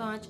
5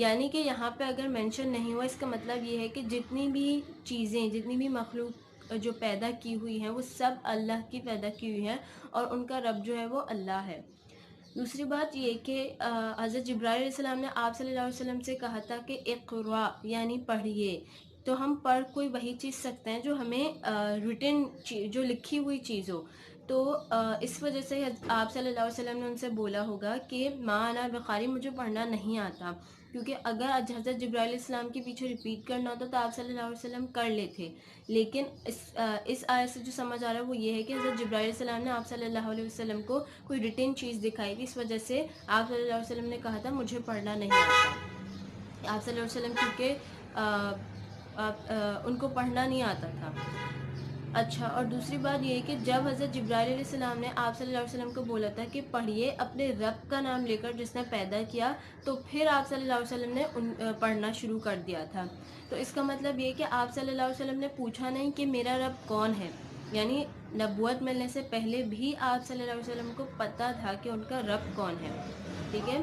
یعنی کہ یہاں پہ اگر مینشن نہیں ہوا اس کا مطلب یہ ہے کہ جتنی بھی چیزیں، جتنی بھی مخلوق جو پیدا کی ہوئی ہیں وہ سب اللہ کی پیدا کی ہوئی ہیں اور ان کا رب جو ہے وہ اللہ ہے۔ دوسری بات یہ کہ حضرت جبرائیل علیہ السلام نے آپ صلی اللہ علیہ وسلم سے کہا تھا کہ اقرا یعنی پڑھیے، تو ہم پڑھ کوئی وہی چیز سکتے ہیں جو ہمیں ریٹن جو لکھی ہوئی چیز ہو، تو اس وجہ سے آپ صلی اللہ علیہ وسلم نے ان سے بولا ہوگا کہ ما انا بقاری، مجھے پڑھنا نہیں آتا، کیونکہ اگر حضرت جبرائیل علیہ السلام کے پیچھے ریپیٹ کرنا ہوتا تو آپ صلی اللہ علیہ وسلم کر لیتے، لیکن اس آیت سے جو سمجھ آ رہا ہے وہ یہ ہے کہ حضرت جبرائیل علیہ السلام نے آپ صلی اللہ علیہ وسلم کو کوئی ریٹن چیز دکھائی تھی، اس وجہ سے آپ صلی اللہ علیہ وسلم نے کہا تھا مجھے پڑھنا نہیں آتا۔ آپ صلی اللہ علیہ وسلم کیونکہ ان کو پڑھنا نہیں آتا تھا۔ اچھا، اور دوسری بات یہ ہے کہ جب حضرت جبرائیل علیہ السلام نے آپ صلی اللہ علیہ وسلم کو بولا تھا کہ پڑھیے اپنے رب کا نام لے کر جس نے پیدا کیا، تو پھر آپ صلی اللہ علیہ وسلم نے پڑھنا شروع کر دیا تھا۔ تو اس کا مطلب یہ کہ آپ صلی اللہ علیہ وسلم نے پوچھا نہیں کہ میرا رب کون ہے، یعنی نبوت ملنے سے پہلے بھی آپ صلی اللہ علیہ وسلم کو پتہ تھا کہ ان کا رب کون ہے، ٹھیک ہے۔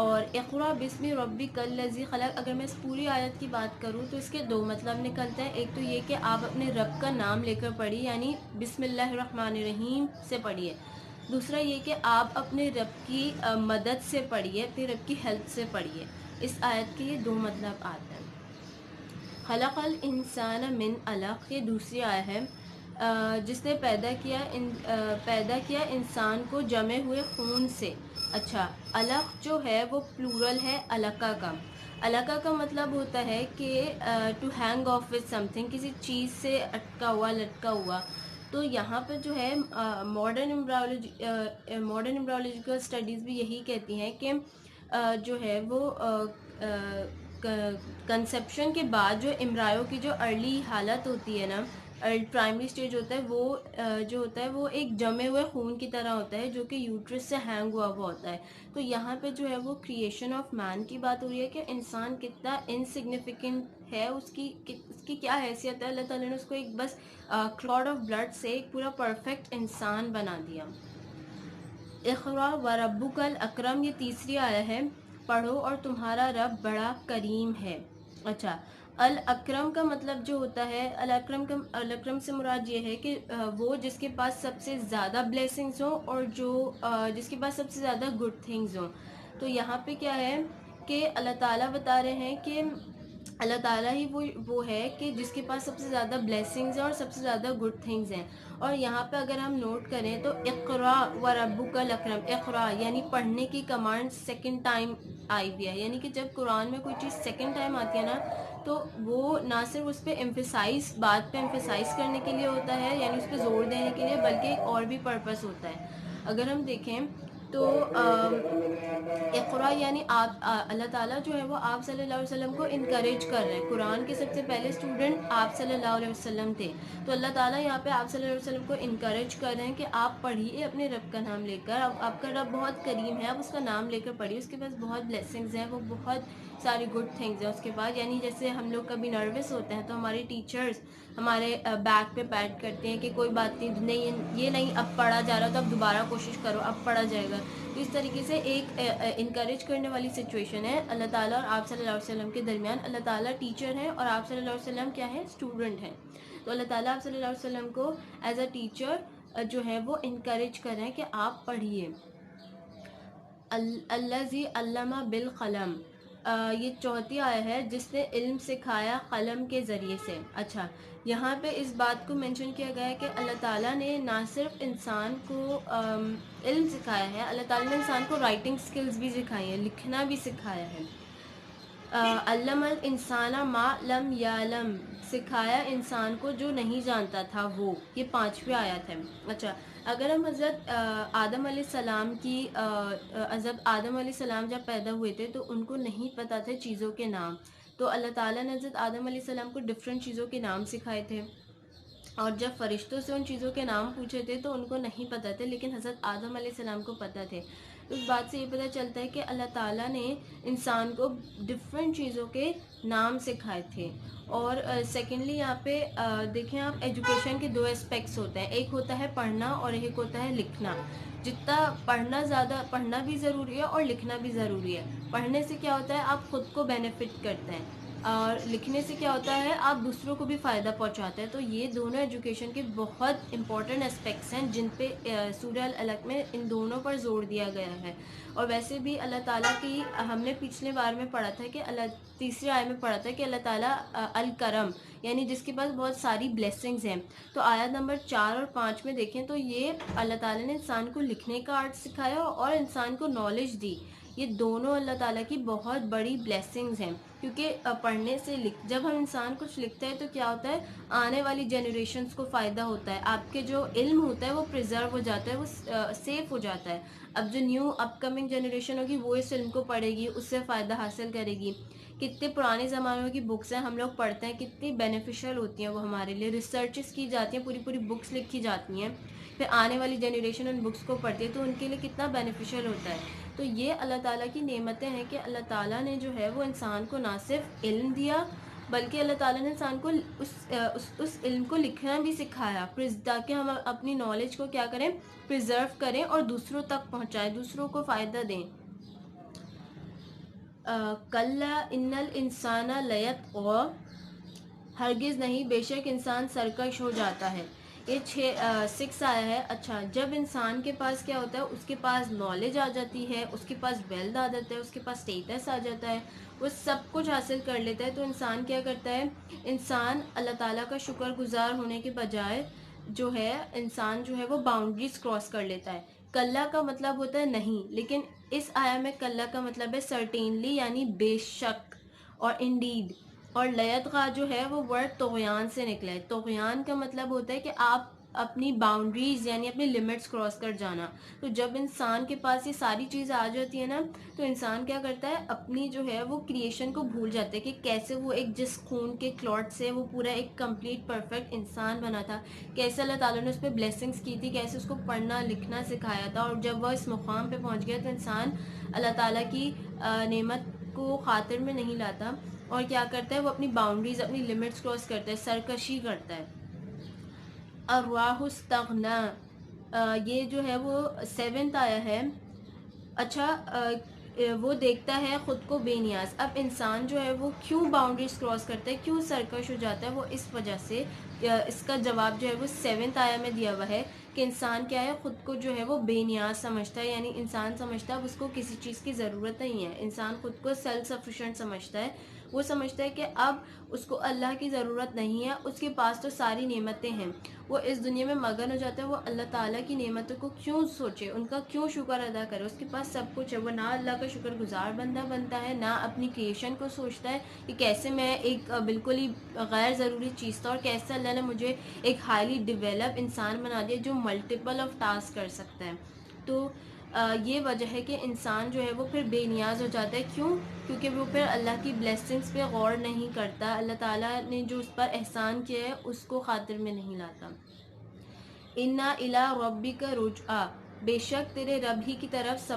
اور اقرا بسم ربک الذی خلق، اگر میں اس پوری آیت کی بات کروں تو اس کے دو مطلب نکلتے ہیں۔ ایک تو یہ کہ آپ اپنے رب کا نام لے کر پڑھیے، یعنی بسم اللہ الرحمن الرحیم سے پڑھیے۔ دوسرا یہ کہ آپ اپنے رب کی مدد سے پڑھیے، اپنے رب کی ہیلپ سے پڑھیے۔ اس آیت کے یہ دو مطلب آتے ہیں۔ خلق الانسان من علق، یہ دوسری آیت ہے، جس نے پیدا کیا انسان کو جمے ہوئے خون سے۔ اچھا، علق جو ہے وہ پلورل ہے علقہ کا۔ علقہ کا مطلب ہوتا ہے کہ to hang off with something, کسی چیز سے اٹکا ہوا، لٹکا ہوا۔ تو یہاں پہ جو ہے ماڈرن امبرولوجیکل اسٹڈیز بھی یہی کہتی ہیں کہ جو ہے وہ کنسیپشن کے بعد جو امبرایو کی جو ارلی حالت ہوتی ہے نا، پرائمری سٹیج ہوتا ہے، وہ جو ہوتا ہے وہ ایک جمے ہوئے خون کی طرح ہوتا ہے جو کہ یوٹرس سے ہینگ ہوا ہوتا ہے۔ تو یہاں پہ جو ہے وہ کریشن آف مین کی بات ہو رہی ہے کہ انسان کتنا انسگنیفیکنٹ ہے، اس کی کیا حیثیت ہے۔ اللہ تعالیٰ نے اس کو ایک بس کلاڈ آف بلڈ سے ایک پورا پرفیکٹ انسان بنا دیا۔ اقرا وربک الاکرم، یہ تیسری آیت ہے، پڑھو اور تمہارا رب بڑا کریم ہے۔ اچھا، الاکرم کا مطلب جو ہوتا ہے، الاکرم سے مراد یہ ہے کہ وہ جس کے پاس سب سے زیادہ بلیسنگز ہوں اور جو جس کے پاس سب سے زیادہ گڈ تھنگز ہوں۔ تو یہاں پہ کیا ہے کہ اللہ تعالیٰ بتا رہے ہیں کہ اللہ تعالیٰ ہی وہ ہے کہ جس کے پاس سب سے زیادہ بلیسنگز ہیں اور سب سے زیادہ گڈ تھنگز ہیں۔ اور یہاں پہ اگر ہم نوٹ کریں تو اقرا وربک الاکرم، اقرا یعنی پڑھنے کی کمانڈ سیکنڈ ٹائم آئی ہوئی ہے، یعنی کہ جب قرآن میں کوئی چیز سیکنڈ ٹائم آتی ہے نا تو وہ نہ صرف اس پہ بات پہ ایمفیسائز کرنے کے لیے ہوتا ہے، یعنی اس پہ زور دینے کے لیے، بلکہ ایک اور بھی پرپس ہوتا ہے۔ اگر ہم دیکھیں تو اقرا یعنی اللہ تعالیٰ جو ہے وہ آپ صلی اللہ علیہ وسلم کو انکریج کر رہے ہیں۔ قرآن کے سب سے پہلے اسٹوڈنٹ آپ صلی اللہ علیہ وسلم تھے، تو اللہ تعالیٰ یہاں پہ آپ صلی اللہ علیہ وسلم کو انکریج کر رہے ہیں کہ آپ پڑھیے اپنے رب کا نام لے کر۔ آپ کا رب بہت کریم ہے، آپ اس کا نام لے کر پڑھیے، اس کے پاس بہت بلیسنگز ہیں، وہ بہت ساری گڈ تھنگز ہیں اس کے بعد۔ یعنی جیسے ہم لوگ کبھی نروس ہوتے ہیں تو ہماری ٹیچرز ہمارے بیک پہ پیٹ کرتے ہیں کہ کوئی بات نہیں، یہ نہیں اب پڑھا جا رہا تو اب دوبارہ کوشش کرو، اب پڑھا جائے گا۔ تو اس طریقے سے ایک انکریج کرنے والی سچویشن ہے اللہ تعالیٰ اور آپ صلی اللہ علیہ وسلم کے درمیان۔ اللہ تعالیٰ ٹیچر ہیں اور آپ صلی اللہ علیہ وسلم کیا ہے، اسٹوڈنٹ ہیں۔ تو اللہ تعالیٰ آپ صلی اللہ علیہ وسلم کو ایز اے ٹیچر جو ہے وہ انکریج کر رہے ہیں کہ آپ پڑھیے۔ الذی علم بالقلم، یہ چوتھی آیت ہے، جس نے علم سکھایا قلم کے ذریعے سے۔ اچھا، یہاں پہ اس بات کو مینشن کیا گیا ہے کہ اللہ تعالیٰ نے نہ صرف انسان کو علم سکھایا ہے، اللہ تعالیٰ نے انسان کو رائٹنگ سکلز بھی سکھائی ہیں، لکھنا بھی سکھایا ہے۔ علم الانسان ما لم یعلم، سکھایا انسان کو جو نہیں جانتا تھا وہ، یہ 5ویں آیت ہے۔ اچھا، اگر ہم حضرت آدم علیہ السلام کی حضرت آدم علیہ السلام جب پیدا ہوئے تھے تو ان کو نہیں پتہ تھے چیزوں کے نام، تو اللہ تعالیٰ نے حضرت آدم علیہ السلام کو ڈفرینٹ چیزوں کے نام سکھائے تھے، اور جب فرشتوں سے ان چیزوں کے نام پوچھے تھے تو ان کو نہیں پتہ تھے، لیکن حضرت آدم علیہ السلام کو پتہ تھے۔ اس بات سے یہ پتہ چلتا ہے کہ اللہ تعالیٰ نے انسان کو ڈفرینٹ چیزوں کے نام سکھائے تھے. اور سیکنڈلی یہاں پہ دیکھیں آپ، ایجوکیشن کے 2 اسپیکٹس ہوتے ہیں، ایک ہوتا ہے پڑھنا اور ایک ہوتا ہے لکھنا. جتنا پڑھنا بھی ضروری ہے اور لکھنا بھی ضروری ہے. پڑھنے سے کیا ہوتا ہے، آپ خود کو بینیفٹ کرتے ہیں، اور لکھنے سے کیا ہوتا ہے، آپ دوسروں کو بھی فائدہ پہنچاتے ہیں. تو یہ دونوں ایجوکیشن کے بہت امپورٹنٹ اسپیکٹس ہیں جن پہ سورہ العلق میں ان دونوں پر زور دیا گیا ہے. اور ویسے بھی اللہ تعالیٰ کی، ہم نے پچھلے بار میں پڑھا تھا کہ تیسری آیت میں پڑھا تھا کہ اللہ تعالیٰ الکرم، یعنی جس کے پاس بہت ساری بلیسنگز ہیں. تو آیت نمبر 4 اور 5 میں دیکھیں تو یہ اللہ تعالیٰ نے انسان کو لکھنے کا آرٹ سکھایا اور انسان کو نالج دی. یہ دونوں اللہ تعالیٰ کی بہت بڑی بلیسنگز ہیں، کیونکہ پڑھنے سے جب ہم انسان کچھ لکھتا ہے تو کیا ہوتا ہے، آنے والی جنریشنز کو فائدہ ہوتا ہے. آپ کے جو علم ہوتا ہے وہ پریزرو ہو جاتا ہے، وہ سیف ہو جاتا ہے. اب جو نیو اپ کمنگ جنریشن ہوگی وہ اس علم کو پڑھے گی، اس سے فائدہ حاصل کرے گی. کتنے پرانے زمانوں کی بکس ہیں ہم لوگ پڑھتے ہیں، کتنی بینیفیشل ہوتی ہیں وہ ہمارے لیے. ریسرچز کی جاتی ہیں، پوری بکس لکھی جاتی ہیں، پھر آنے والی جنریشن ان بکس کو پڑھتی ہے تو ان کے لیے کتنا بینیفیشل ہوتا ہے. تو یہ اللہ تعالیٰ کی نعمتیں ہیں کہ اللہ تعالیٰ نے جو ہے وہ انسان کو نہ صرف علم دیا، بلکہ اللہ تعالیٰ نے انسان کو اس علم کو لکھنا بھی سکھایا، تاکہ ہم اپنی نالج کو کیا کریں، پریزرو کریں اور دوسروں تک پہنچائیں، دوسروں کو فائدہ دیں. کلا ان الانسان لیطغی، ہرگز نہیں، بے شک انسان سرکش ہو جاتا ہے. یہ 6 آیا ہے. اچھا، جب انسان کے پاس کیا ہوتا ہے، اس کے پاس نالج آ جاتی ہے، اس کے پاس ویلتھ آ جاتا ہے، اس کے پاس اسٹیٹس آ جاتا ہے، وہ سب کچھ حاصل کر لیتا ہے، تو انسان کیا کرتا ہے، انسان اللہ تعالیٰ کا شکر گزار ہونے کے بجائے جو ہے، انسان جو ہے وہ باؤنڈریز کراس کر لیتا ہے. کلا کا مطلب ہوتا ہے نہیں، لیکن اس آیا میں کلا کا مطلب ہے سرٹینلی، یعنی بے شک اور انڈیڈ. اور لیطغی جو ہے وہ ورڈ طغیان سے نکلا ہے. طغیان کا مطلب ہوتا ہے کہ آپ اپنی باؤنڈریز یعنی اپنی لمٹس کراس کر جانا. تو جب انسان کے پاس یہ ساری چیز آ جاتی ہے نا، تو انسان کیا کرتا ہے، اپنی جو ہے وہ کریشن کو بھول جاتا ہے کہ کیسے وہ ایک جس خون کے کلاٹ سے وہ پورا ایک کمپلیٹ پرفیکٹ انسان بنا تھا، کیسے اللہ تعالیٰ نے اس پہ بلیسنگز کی تھی، کیسے اس کو پڑھنا لکھنا سکھایا تھا. اور جب وہ اس مقام پہ پہنچ گیا تو انسان اللہ تعالیٰ کی نعمت کو خاطر میں نہیں لاتا اور کیا کرتا ہے، وہ اپنی باؤنڈریز، اپنی لمٹس کراس کرتا ہے، سرکشی کرتا ہے. الراہ استغنا، یہ جو ہے وہ 7 آیا ہے. اچھا، وہ دیکھتا ہے خود کو بے نیاز. اب انسان جو ہے وہ کیوں باؤنڈریز کراس کرتا ہے، کیوں سرکش ہو جاتا ہے، وہ اس وجہ سے، اس کا جواب جو ہے وہ 7 آیا میں دیا ہوا ہے کہ انسان کیا ہے، خود کو جو ہے وہ بے نیاز سمجھتا ہے. یعنی انسان سمجھتا ہے اب اس کو کسی چیز کی ضرورت نہیں ہے. انسان خود کو سیلف سفیشینٹ سمجھتا ہے. وہ سمجھتا ہے کہ اب اس کو اللہ کی ضرورت نہیں ہے، اس کے پاس تو ساری نعمتیں ہیں. وہ اس دنیا میں مگن ہو جاتا ہے. وہ اللہ تعالیٰ کی نعمتوں کو کیوں سوچے، ان کا کیوں شکر ادا کرے، اس کے پاس سب کچھ ہے. وہ نہ اللہ کا شکر گزار بنتا ہے، نہ اپنی کریشن کو سوچتا ہے کہ کیسے میں ایک بالکل ہی غیر ضروری چیز تھا اور کیسے اللہ نے مجھے ایک ہائیلی ڈیولپ انسان بنا دیا جو ملٹیپل آف ٹاسک کر سکتا ہے. تو یہ وجہ ہے کہ انسان جو ہے وہ پھر بے نیاز ہو جاتا ہے. کیوں؟ کیونکہ وہ پھر اللہ کی بلیسنگز پہ غور نہیں کرتا، اللہ تعالیٰ نے جو اس پر احسان کیا ہے اس کو خاطر میں نہیں لاتا. اِنَّا إِلَىٰ رَبِّكَ رُجْعَىٰ، بے شک تیرے رب ہی کی طرف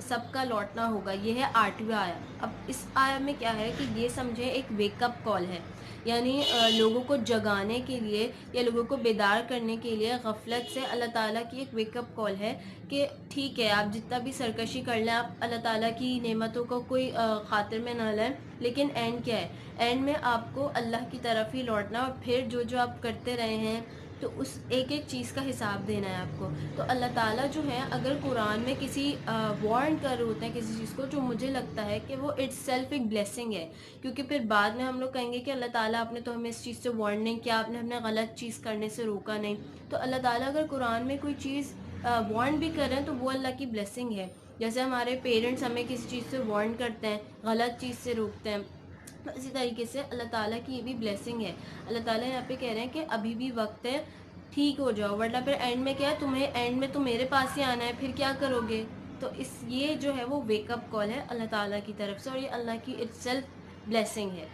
سب کا لوٹنا ہوگا. یہ ہے 8واں آیا. اب اس آیا میں کیا ہے کہ یہ سمجھے ایک ویک اپ کال ہے، یعنی لوگوں کو جگانے کے لیے یا لوگوں کو بیدار کرنے کے لیے غفلت سے اللہ تعالیٰ کی ایک ویک اپ کال ہے کہ ٹھیک ہے، آپ جتنا بھی سرکشی کر لیں، آپ اللہ تعالیٰ کی نعمتوں کو کوئی خاطر میں نہ لائیں، لیکن اینڈ کیا ہے، اینڈ میں آپ کو اللہ کی طرف ہی لوٹنا اور پھر جو آپ کرتے رہے ہیں تو اس ایک چیز کا حساب دینا ہے آپ کو. تو اللہ تعالیٰ جو ہے اگر قرآن میں کسی وارن کر رہے ہوتے ہیں کسی چیز کو، جو مجھے لگتا ہے کہ وہ اٹس سیلف ایک بلیسنگ ہے، کیونکہ پھر بعد میں ہم لوگ کہیں گے کہ اللہ تعالیٰ آپ نے تو ہمیں اس چیز سے وارن نہیں کیا، آپ نے ہمیں غلط چیز کرنے سے روکا نہیں. تو اللہ تعالیٰ اگر قرآن میں کوئی چیز وارن بھی کر رہے ہیں تو وہ اللہ کی بلیسنگ ہے. جیسے ہمارے پیرنٹس ہمیں کسی چیز سے وارن کرتے ہیں، غلط چیز سے روکتے ہیں، اسی طریقے سے اللہ تعالیٰ کی یہ بھی بلیسنگ ہے. اللہ تعالیٰ یہاں پہ کہہ رہے ہیں کہ ابھی بھی وقت ہے، ٹھیک ہو جاؤ، ورنہ پھر اینڈ میں کیا ہے، تمہیں اینڈ میں تو میرے پاس ہی آنا ہے، پھر کیا کرو گے. تو یہ جو ہے وہ ویک اپ کال ہے اللہ تعالیٰ کی طرف سے، اور یہ اللہ کی اٹ سیلف بلیسنگ ہے.